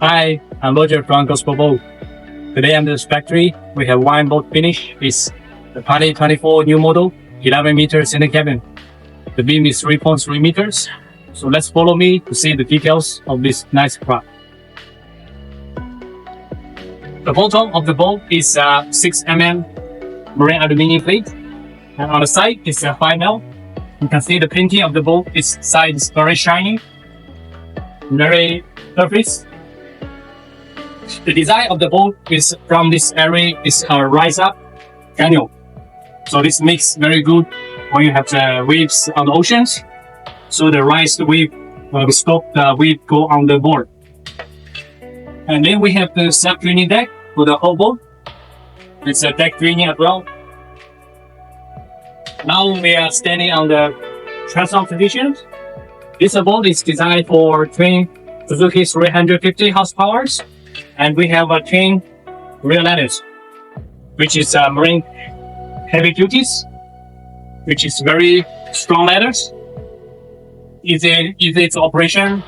Hi, I'm Roger from Gospel Boat. Today I'm at this factory. We have one boat finish. It's the 2024 new model, 11 meters in the cabin. The beam is 3.3 meters. So let's follow me to see the details of this nice craft. The bottom of the boat is a 6 mm marine aluminum plate, and on the side is a 5 mm. You can see the painting of the boat. Its side is very shiny, very surface. The design of the boat is from this area is a rise up canal. So this makes very good when you have the waves on the oceans. So the rise wave will stop the wave go on the board. And then we have the self-draining deck for the whole boat. It's a deck draining as well. Now we are standing on the transom position. This boat is designed for twin Suzuki 350 horsepower. And we have a twin rear ladders, which is marine heavy duties, which is very strong ladders. Easy its operation.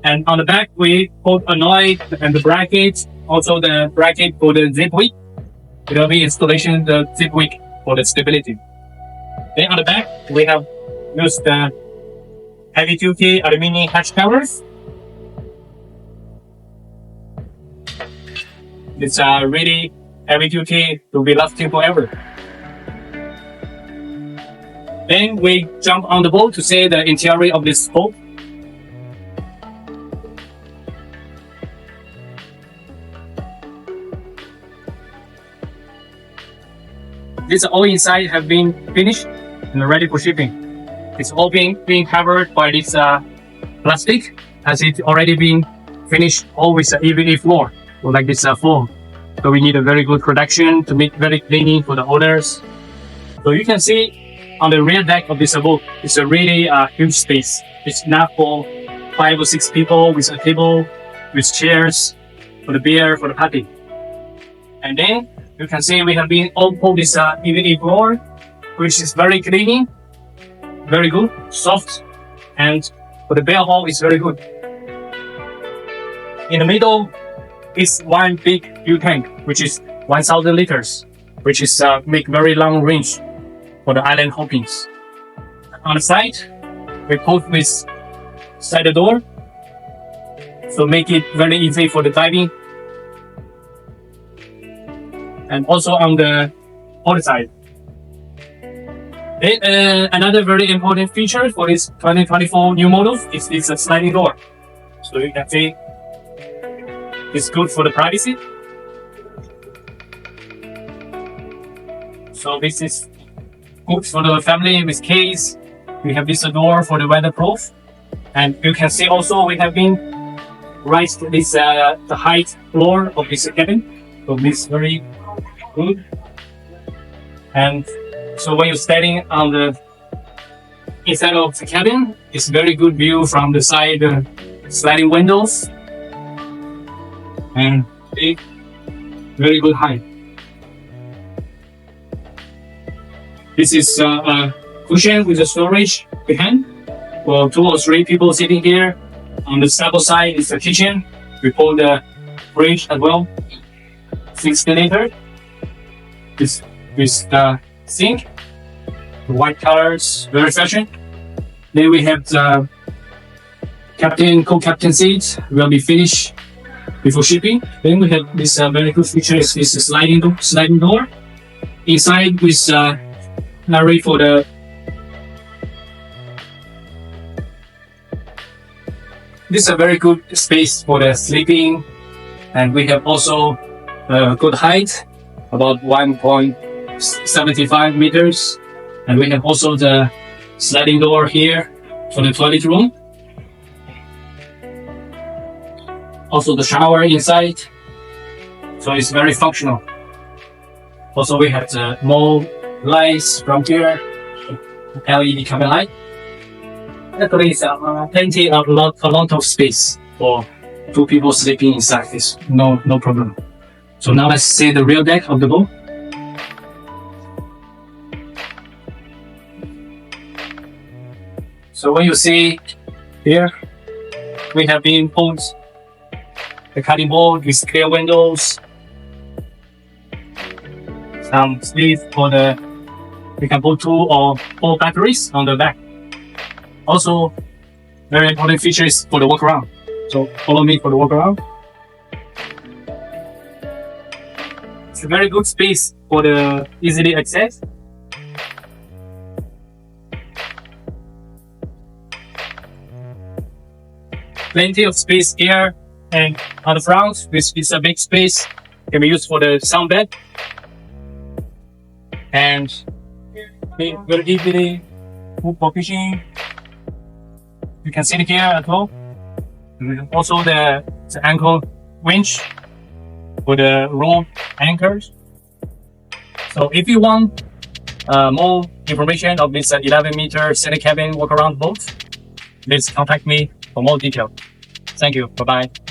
And on the back, we put a noise and the bracket, also the bracket for the zip wick. There will be installation the zip wick for the stability. Then on the back, we have used the heavy duty aluminum hatch covers. It's really heavy duty to be lasting forever. Then we jump on the boat to see the interior of this boat. This all inside have been finished and ready for shipping. It's all being covered by this plastic, as it already been finished all with the EVA floor. Like this foam. So we need a very good production to make very cleaning for the owners. So you can see on the rear deck of this boat, it's a really huge space. It's enough for 5 or 6 people with a table, with chairs, for the beer, for the party. And then you can see we have been all this EVA floor, which is very cleaning, very good, soft, and for the beer hall is very good. In the middle, is one big fuel tank, which is 1,000 liters, which is make very long range for the island hoppings. On the side, we put with side door, so make it very easy for the diving. And also on the other side. Then, another very important feature for this 2024 new model is this sliding door. So you can see it's good for the privacy. So this is good for the family with kids. We have this door for the weatherproof, and you can see also we have been raised this the height floor of this cabin. So this is very good. And so when you're standing on the inside of the cabin, it's very good view from the side sliding windows. And very good height. This is a cushion with a storage behind for 2 or 3 people sitting here. On the starboard side is the kitchen. We put the fridge as well. 60 liter. This with the sink. The white colors, very fashion. Then we have the co-captain seat. Will be finished before shipping. Then we have this very good feature is this sliding door. Inside with area for the this is a very good space for the sleeping, and we have also a good height, about 1.75 meters, and we have also the sliding door here for the toilet room. Also the shower inside, so it's very functional. Also we have the more lights from here, LED cabin light. Actually it's plenty of a lot of space for 2 people sleeping inside. It's no problem. So now let's see the rear deck of the boat. So when you see here, we have been put the cutting board with clear windows, some space for the, we can put 2 or 4 batteries on the back. Also, very important features for the walk around. So follow me for the walk around. It's a very good space for the easily access. Plenty of space here and on the front, which is a big space, can be used for the sound bed. And very easily good for fishing. You can sit here as well. Also the ankle winch for the rope anchors. So if you want more information of this 11-meter center cabin walk around boat, please contact me for more detail. Thank you. Bye bye.